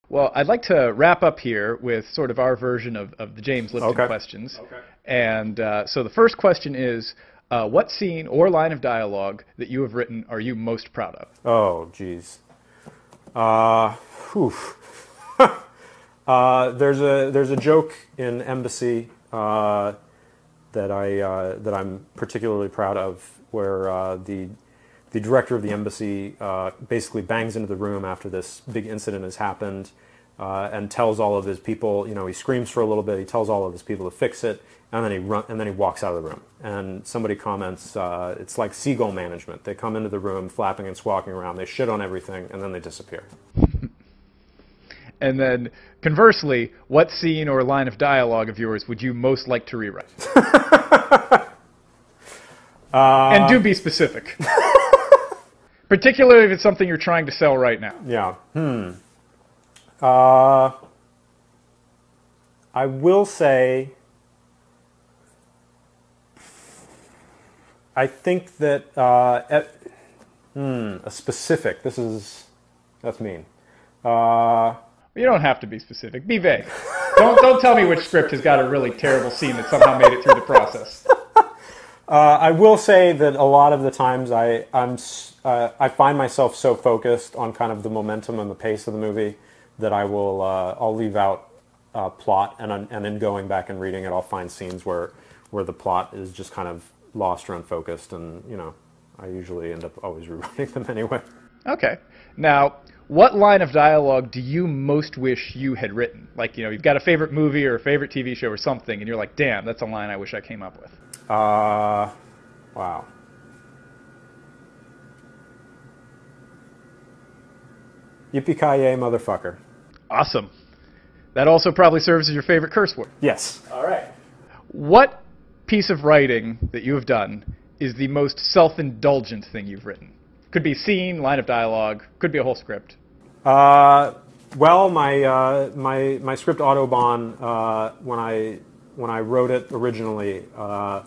Well, I'd like to wrap up here with sort of our version of the James Lipton questions. Okay. And so the first question is, what scene or line of dialogue that you have written are you most proud of? Oh, geez. There's a joke in Embassy that I'm particularly proud of, where the director of the embassy basically bangs into the room after this big incident has happened and tells all of his people, he screams for a little bit, he tells all of his people to fix it, and then he walks out of the room. And somebody comments, it's like seagull management. They come into the room flapping and squawking around, they shit on everything, and then they disappear. And then, conversely, what scene or line of dialogue of yours would you most like to rewrite? And do be specific. Particularly if it's something you're trying to sell right now. Yeah. I will say, I think that a specific. That's mean. You don't have to be specific. Be vague. Don't tell me which script has got a really terrible scene that somehow made it through the process. I will say that a lot of the times I find myself so focused on kind of the momentum and the pace of the movie that I'll leave out plot, and in going back and reading it, I'll find scenes where the plot is just kind of lost or unfocused, and I usually end up always rewriting them anyway. Okay. Now, what line of dialogue do you most wish you had written? Like, you've got a favorite movie or a favorite TV show or something, and you're like, damn, that's a line I wish I came up with. Wow. Yippee-ki-yay, motherfucker. Awesome. That also probably serves as your favorite curse word. Yes. All right. What piece of writing that you have done is the most self-indulgent thing you've written? Could be scene, line of dialogue, could be a whole script. Well, my script Autobahn, when I wrote it originally, I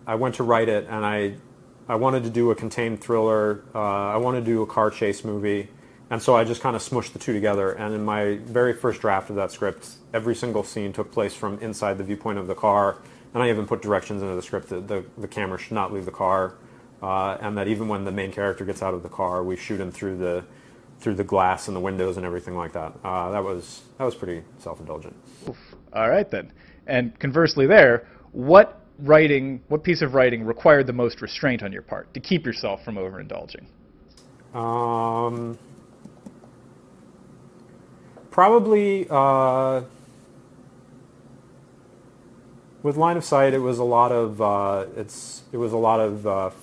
went to write it, and I wanted to do a contained thriller. I wanted to do a car chase movie, and so I just kind of smushed the two together. And in my very first draft of that script, every single scene took place from inside the viewpoint of the car, and I even put directions into the script that the camera should not leave the car, and that even when the main character gets out of the car, we shoot him through the glass and the windows and everything like that. That was pretty self-indulgent. All right then. And conversely, what piece of writing required the most restraint on your part to keep yourself from overindulging? Probably with Line of Sight, it was a lot of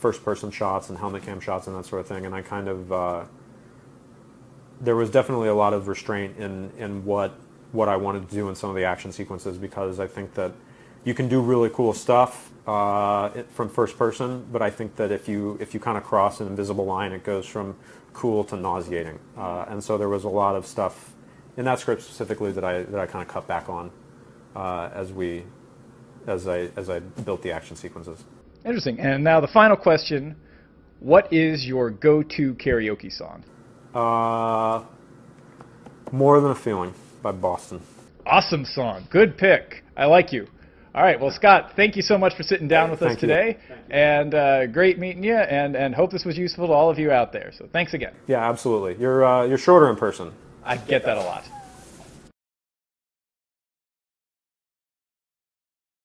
first-person shots and helmet cam shots and that sort of thing, and I kind of there was definitely a lot of restraint in what I wanted to do in some of the action sequences, because I think that you can do really cool stuff from first person, but I think that if you kind of cross an invisible line, it goes from cool to nauseating. And so there was a lot of stuff in that script specifically that I kind of cut back on as I built the action sequences. Interesting. And now the final question: what is your go-to karaoke song? More Than a Feeling by Boston. Awesome song. Good pick. I like you. All right. Well, Scott, thank you so much for sitting down with us today. And great meeting you, and hope this was useful to all of you out there. So thanks again. Yeah, absolutely. You're shorter in person. I get that a lot.